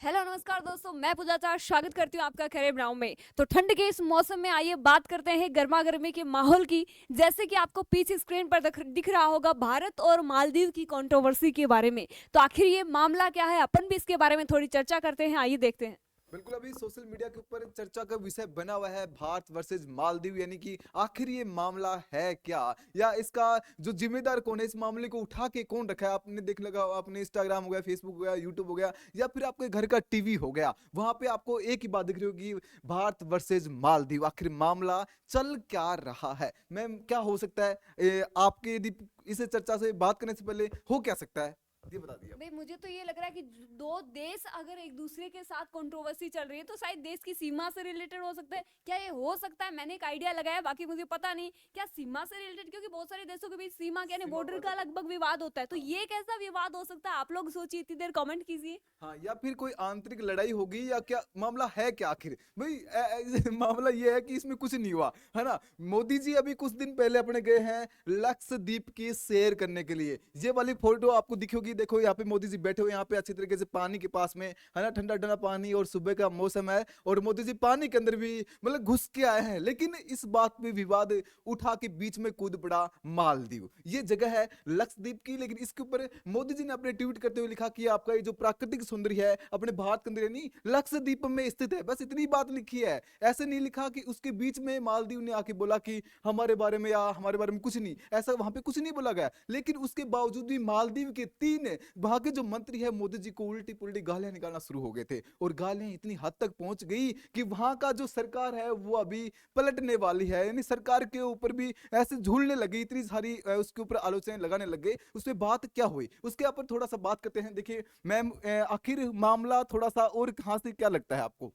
Hello नमस्कार दोस्तों, मैं पूजा चार स्वागत करती हूँ आपका कैरेब राउंड में। तो ठंड के इस मौसम में आइए बात करते हैं गर्मा गर्मी के माहौल की। जैसे कि आपको पीछे स्क्रीन पर दिख रहा होगा भारत और मालदीव की कंट्रोवर्सी के बारे में। तो आखिर ये मामला क्या है, अपन भी इसके बारे में थोड़ी चर्चा करते हैं, आइए देखते हैं। बिल्कुल, अभी सोशल मीडिया के ऊपर चर्चा का विषय बना हुआ है भारत वर्सेस मालदीव, यानी कि आखिर ये मामला है क्या, या इसका जो जिम्मेदार कौन है, इस मामले को उठा के कौन रखा है। आपने देख लगा, आपने इंस्टाग्राम हो गया, फेसबुक हो गया, यूट्यूब हो गया, या फिर आपके घर का टीवी हो गया, वहां पे आपको एक ही बात दिख रही होगी, भारत वर्सेस मालदीव। आखिर मामला चल क्या रहा है, मैम, क्या हो सकता है? आपके यदि इस चर्चा से बात करने से पहले हो क्या सकता है, ये बता दिए। भाई मुझे तो ये लग रहा है कि दो देश अगर एक दूसरे के साथ कंट्रोवर्सी चल रही है तो शायद देश की सीमा से रिलेटेड हो सकता है। क्या ये हो सकता है? मैंने एक आइडिया लगाया, बाकी मुझे पता नहीं क्या सीमा से रिलेटेड, क्योंकि बहुत सारे देशों के बीच सीमा यानी सीमा बॉर्डर पर का लगभग विवाद होता है। तो हाँ। ये कैसा विवाद हो सकता है, आप लोग सोचिए, इतनी देर कमेंट कीजिए। हाँ, या फिर कोई आंतरिक लड़ाई होगी, या क्या मामला है क्या आखिर भाई? मामला ये है कि इसमें कुछ नहीं हुआ है ना। मोदी जी अभी कुछ दिन पहले अपने गए हैं लक्षद्वीप की सैर करने के लिए। ये वाली फोटो आपको दिखेगी, देखो यहाँ पे मोदी जी बैठे हुए, यहाँ पे अच्छी तरीके से पानी के पास में है ना, ठंडा ठंडा पानी, और सुबह का मौसम है, और मोदी जी पानी के अंदर भी मतलब घुस के आए हैं। लेकिन इस बात पे विवाद उठा के बीच में कूद पड़ा मालदीव। ये जगह है लक्षद्वीप की, लेकिन इसके ऊपर मोदी जी ने अपने ट्वीट करते हुए लिखा कि आपका ये जो प्राकृतिक सौंदर्य है अपने भारत के अंदर यानी लक्षद्वीप में स्थित है। बस इतनी बात लिखी है, ऐसे नहीं लिखा कि उसके बीच में मालदीव ने आके बोला कि हमारे बारे में या हमारे बारे में कुछ नहीं, ऐसा वहां पे कुछ नहीं बोला गया। लेकिन उसके बावजूद भी मालदीव के तीन वहां के जो मंत्री है मोदी जी को उल्टी पुल्टी गालियां निकालना शुरू हो गए थे, और गालियां इतनी हद तक पहुंच गई कि वहां का जो सरकार है वो अभी पलटने वाली है, यानी सरकार के ऊपर भी ऐसे झूलने लगी, इतनी सारी उसके ऊपर आलोचनाएं लगाने लग गए। उसमें बात क्या हुई उसके ऊपर थोड़ा सा बात करते हैं। देखिए मैम, आखिर मामला थोड़ा सा और कहाँ से क्या लगता है आपको?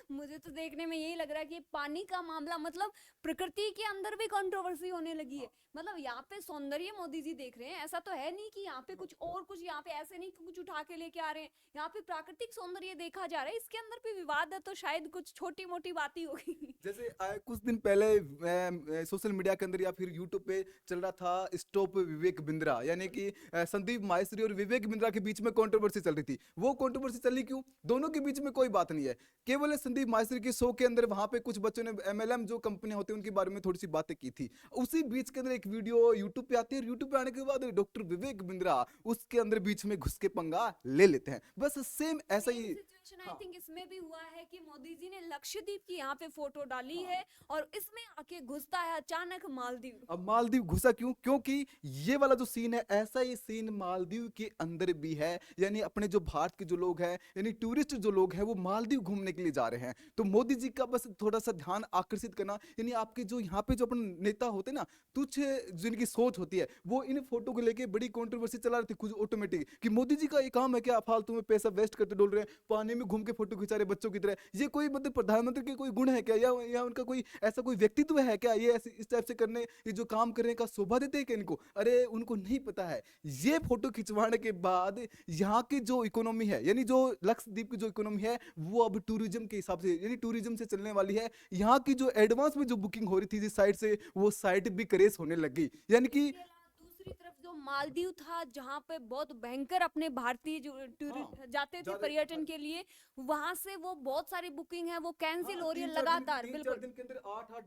मुझे तो देखने में यही लग रहा है कि पानी का मामला मतलब प्रकृति के अंदर भी कंट्रोवर्सी होने लगी है। मतलब यहाँ पे सौंदर्य मोदी जी देख रहे हैं, ऐसा तो है नहीं कि यहाँ पे कुछ और कुछ, यहाँ पे ऐसे नहीं कि कुछ उठा के लेके आ रहे हैं। यहाँ पे प्राकृतिक सौंदर्य देखा जा रहा है, इसके अंदर भी विवाद है, तो शायद कुछ छोटी मोटी बात ही होगी। जैसे कुछ दिन पहले सोशल मीडिया के अंदर या फिर यूट्यूब पे चल रहा था स्टॉप विवेक बिंद्रा, यानी कि संदीप माहेश्वरी और विवेक बिंद्रा के बीच में कंट्रोवर्सी चल रही थी। वो कंट्रोवर्सी चली क्यों? दोनों के बीच में कोई बात नहीं है, केवल संदीप माहेश्वरी के शो के अंदर वहां पे कुछ बच्चों ने एमएलएम जो कंपनियां होती है उनके बारे में थोड़ी सी बातें की थी। उसी बीच के अंदर एक वीडियो यूट्यूब पे आती है, यूट्यूब पे आने के बाद डॉक्टर विवेक बिंद्रा उसके अंदर बीच में घुस के पंगा ले लेते हैं। बस सेम ऐसा सेम ही। सिचुएशन आई हाँ, थिंक इसमें भी हुआ है कि मोदी जी ने लक्षद्वीप की यहाँ पे फोटो डाली हाँ। है और इसमें आके घुसता है अचानक मालदीव। अब मालदीव घुसा क्यों? क्योंकि ये वाला जो सीन है, ऐसा ही सीन मालदीव के अंदर भी है। यानी अपने जो भारत के जो लोग हैं, यानी टूरिस्ट जो लोग हैं, वो मालदीव घूमने के लिए जा रहे हैं। तो मोदी जी का बस थोड़ा सा ध्यान आकर्षित करना, यानी आपके जो यहाँ पे जो अपन नेता होते हैं ना, तुच्छ जिनकी सोच होती है, वो इन फोटो को लेके बड़ी कंट्रोवर्सी चला रही थी खुद ऑटोमेटिक, कि मोदी जी का ये काम है क्या, फालतू में पैसा वेस्ट करते डोल रहे हैं, पानी में घूम के फोटो खिंचा रहे बच्चों की तरह। ये कोई मतलब प्रधानमंत्री के कोई गुण है क्या, या उनका कोई ऐसा कोई व्यक्तित्व है क्या, ये ऐसे इस टाइप से करने, ये जो काम करने का शोभा देते हैं क्या इनको? अरे उनको नहीं पता है। ये फोटो खिंचवाने के बाद यहाँ की जो इकोनॉमी है, यानी जो लक्षद्वीप की जो इकोनॉमी है, वो अब टूरिज्म के हिसाब से, यानी टूरिज्म से चलने वाली है। यहाँ की जो एडवांस में जो बुकिंग हो रही थी जिस साइड से, वो साइट भी क्रेश होने लग गई, यानी कि। इसके अलावा दूसरी तरफ जो मालदीव था, जहाँ पे बहुत भयंकर अपने भारतीय जो हाँ, टूरिस्ट जाते थे ज्यादा। पर्यटन के लिए, वहां से वो बहुत सारी बुकिंग है वो कैंसिल हाँ, हो रही है तीन चार दिन लगातार, तीन चार बिल्कुल। दिन के अंदर आठ आठ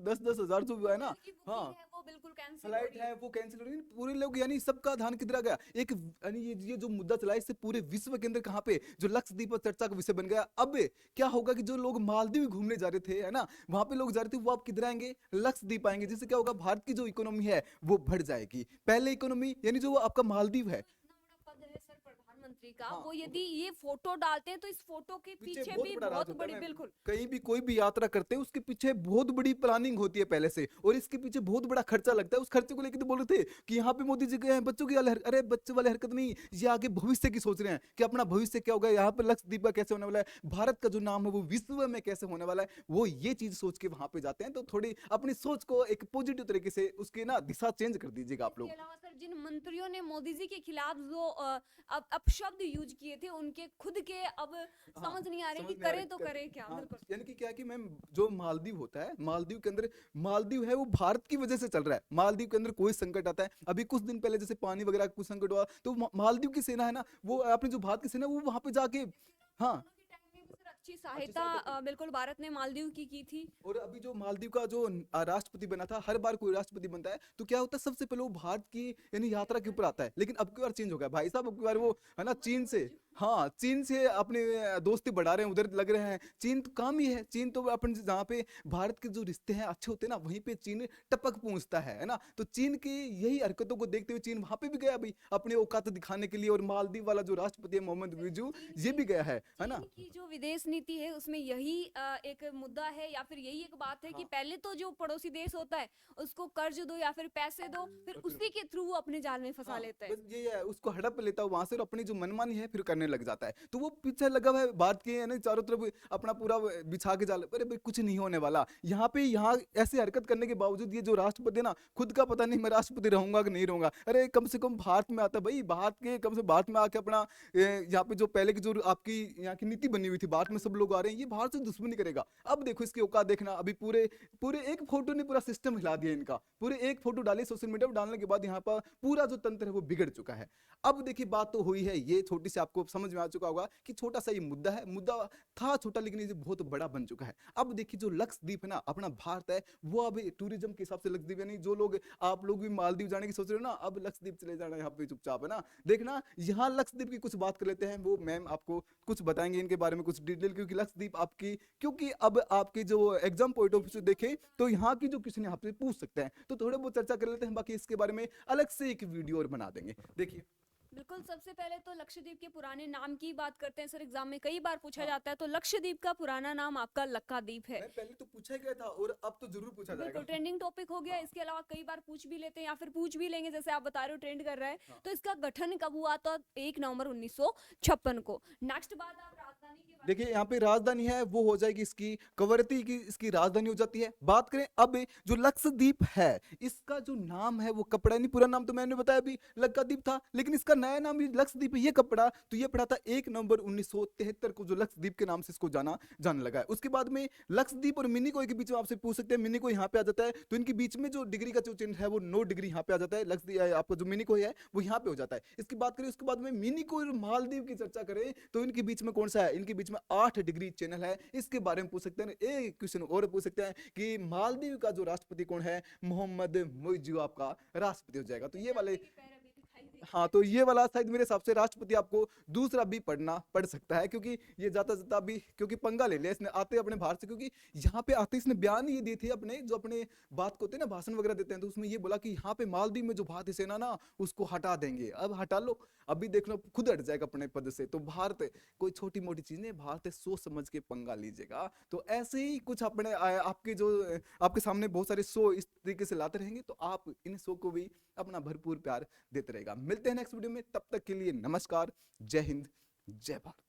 दस दस हजार जो है ना। होटल की बुकिंग हाँ, है वो बिल्कुल कैंसिल हो फ्लाइट रही है। है वो कैंसिल हो रही है, पूरे लोग, यानी सबका ध्यान किधर गया, एक यानी ये जो मुद्दा चला है, इससे पूरे विश्व के अंदर कहाँ पे जो लक्षद्वीप पर चर्चा का विषय बन गया। अब क्या होगा कि जो लोग मालदीव घूमने जा रहे थे, है ना, वहां पे लोग जा रहे थे, वो अब किधर आएंगे? लक्षद्वीप आएंगे, जिससे क्या होगा, भारत की जो इकोनॉमी है वो बढ़ जाएगी। पहले इकोनॉमी यानी जो आपका मालदीव है। जो इतना बड़ा पद है सर प्रधानमंत्री का, हाँ, वो यदि ये फोटो डालते हैं तो इस फोटो के पीछे पीछे बहुत भी बड़ा राज बहुत होता है बड़ी, मैम। बिल्कुल। कहीं भी कोई भी यात्रा करते हैं उसके पीछे बहुत बड़ी प्लानिंग होती है पहले से, और इसके पीछे बहुत बड़ा खर्चा लगता है। उस खर्चे को लेकर तो बोल रहे थे कि यहाँ पे मोदी जी गए हैं बच्चों की अरे बच्चे वाले हरकत नहीं, ये आगे भविष्य की सोच रहे हैं कि अपना भविष्य क्या होगा, यहाँ पे लक्षद्वीप का कैसे होने वाला है, भारत का जो नाम है वो विश्व में कैसे होने वाला है, वो ये चीज सोच के वहां पे जाते हैं। तो थोड़ी अपनी सोच को एक पॉजिटिव तरीके से उसकी ना दिशा चेंज कर दीजिएगा आप इसके लोग। अलावा सर जिन मंत्रियों ने मोदी जी के खिलाफ जो अब शब्द यूज किए थे उनके खुद के, अब समझ नहीं आ रहे समझ कि नहीं आ रहा करें तो करें क्या। हाँ, बिल्कुल यानी कि क्या है कि मैम जो मालदीव होता है, मालदीव के अंदर, मालदीव है वो भारत की वजह से चल रहा है। मालदीव के अंदर कोई संकट आता है, अभी कुछ दिन पहले जैसे पानी वगैरह का कुछ संकट हुआ, तो मालदीव की सेना है ना, वो अपनी जो भारत की सेना वो वहां पे जाके, हाँ कोरोना के टाइम में भी सर अच्छी अच्छी सहायता सहायता की। बिल्कुल भारत ने मालदीव की थी। और अभी जो मालदीव का जो राष्ट्रपति बना था, हर बार कोई राष्ट्रपति बनता है तो क्या होता है, सबसे पहले वो भारत की यानी यात्रा के ऊपर आता है, लेकिन अब की बार चेंज हो गया भाई साहब, अब की बार वो है ना चीन से, हाँ चीन से अपने दोस्ती बढ़ा रहे हैं, उधर लग रहे हैं। चीन तो काम ही है, चीन तो अपन जहाँ पे भारत के जो रिश्ते हैं अच्छे होते हैं ना, वहीं पे चीन टपक पहुंचता है ना। तो चीन की यही हरकतों को देखते हुए चीन वहां पे भी गया अभी अपने औकात दिखाने के लिए, और मालदीव वाला जो राष्ट्रपति है मोहम्मद विजू, चीन ये की भी गया है ना। चीन की जो विदेश नीति है उसमें यही एक मुद्दा है, या फिर यही एक बात है कि हाँ पहले तो जो पड़ोसी देश होता है उसको कर्ज दो या फिर पैसे दो, फिर उसी के थ्रू वो अपने जाल में फंसा हाँ, लेता है। बस ये है, उसको हड़प लेता है वहां से और अपनी जो मनमानी है फिर करने लग जाता है। तो वो पीछे लगा हुआ है भारत के यानी चारों तरफ अपना पूरा बिछा के जाल, अरे भाई कुछ नहीं होने वाला यहाँ पे। यहाँ ऐसी हरकत करने के बावजूद ये जो राष्ट्रपति है ना, खुद का पता नहीं मैं राष्ट्रपति रहूंगा कि नहीं रहूंगा। अरे कम से कम भारत में आता भाई, भारत के कम से भारत में आके अपना यहाँ पे जो पहले की जो आपकी यहाँ की नीति बनी हुई थी, भारत में सब लोग आ रहे हैं, ये भारत से दुश्मनी करेगा। अब देखो इसकी औकात देखना, अभी पूरे पूरे एक फोटो ने पूरा सिस्टम हिला दिया इनका, पूरे एक फोटो डाली सोशल मीडिया पर, डालने के बाद यहाँ पर पूरा जो तंत्र है वो बिगड़ चुका है। अब देखिए बात तो हुई है, ये छोटी सी आपको समझ में आ चुका होगा कि छोटा सा ये मुद्दा है, मुद्दा था छोटा लेकिन ये बहुत बड़ा बन चुका है। अब देखिए जो लक्षद्वीप है ना, अपना भारत है, वो अभी टूरिज्म के हिसाब से लक्षद्वीप, यानी जो लोग आप लोग भी मालदीव जाने की सोच रहे हो ना, अब लक्षद्वीप चले जाना यहाँ पे चुपचाप, है ना। देखना यहाँ लक्षद्वीप की कुछ बात कर लेते हैं, वो मैम आपको कुछ बताएंगे इनके बारे में कुछ डिटेल, क्योंकि लक्षद्वीप आपकी, क्योंकि अब आपके जो एग्जाम पॉइंट ऑफ व्यू से देखें तो यहाँ की जो क्वेश्चन आपसे पूछ सकते हैं, तो थोड़े बहुत चर्चा कर लेते हैं, बाकी इसके बारे में अलग से एक वीडियो और बना देंगे। देखिए बिल्कुल, सबसे पहले तो लक्षद्वीप के पुराने नाम की बात करते हैं सर, एग्जाम में कई बार पूछा हाँ, जाता है। तो लक्षद्वीप का पुराना नाम आपका लक्काद्वीप है। मैं पहले तो पूछा ही गया था और अब तो जरूर पूछा जाएगा। बिल्कुल ट्रेंडिंग टॉपिक हो गया। हाँ इसके अलावा कई बार पूछ भी लेते हैं या फिर पूछ भी लेंगे, जैसे आप बता रहे हो ट्रेंड कर रहा है। हाँ तो इसका गठन कब हुआ? तो 1 नवंबर 1956 को। नेक्स्ट बात आप राजधानी के बारे में। देखिए यहाँ पे राजधानी है वो हो जाएगी इसकी कवरत्ती की, इसकी राजधानी हो जाती है। बात करें अब जो लक्षद्वीप है, इसका जो नाम है वो कपड़ा नहीं, पूरा नाम तो मैंने बताया अभी लक्षद्वीप था, लेकिन इसका नया नाम भी लक्षद्वीप है। ये कपड़ा तो ये पड़ा था 1 नवंबर 1973 को, जो लक्षद्वीप के नाम से इसको जाने लगा है। उसके बाद में लक्षद्वीप और मिनिकॉय के बीच में आपसे पूछ सकते हैं, मिनिकॉय यहाँ पे आ जाता है, तो इनके बीच में जो डिग्री का जो चिन्ह है वो 9 डिग्री यहाँ पे आ जाता है। लक्षद्वीप आपका जो मिनिकॉय है वो यहाँ पे हो जाता है। इसकी बात करें उसके बाद में मिनिकॉय और मालदीव की चर्चा करें तो इनके बीच में कौन सा है, इनके बीच में 8 डिग्री चैनल है। इसके बारे में पूछ सकते हैं। एक क्वेश्चन और पूछ सकते हैं कि मालदीव का जो राष्ट्रपति कौन है, मोहम्मद मुइज्जू आपका राष्ट्रपति हो जाएगा। तो ये वाले, पैर अभी दिखाई दे रहे हाँ तो ये वाला शायद मेरे हिसाब से राष्ट्रपति आपको दूसरा भी पढ़ना पड़ सकता है, क्योंकि ये जाता जाता भी क्योंकि पंगा ले लिया इसने आते अपने भारत से, क्योंकि यहाँ पे आते इसने बयान ये दिए थे अपने, जो अपने बात को होते हैं ना भाषण वगैरह देते हैं, तो उसमें ये बोला कि यहाँ पे मालदीव में जो भारतीय सेना ना उसको हटा देंगे। अब हटा लो, अभी देख लो खुद हट जाएगा अपने पद से। तो भारत कोई छोटी मोटी चीज नहीं, भारत सोच समझ के पंगा लीजिएगा। तो ऐसे ही कुछ अपने आपके जो आपके सामने बहुत सारे शो इस तरीके से लाते रहेंगे, तो आप इन शो को भी अपना भरपूर प्यार देते रहेगा। मिलते हैं नेक्स्ट वीडियो में, तब तक के लिए नमस्कार, जय हिंद, जय भारत।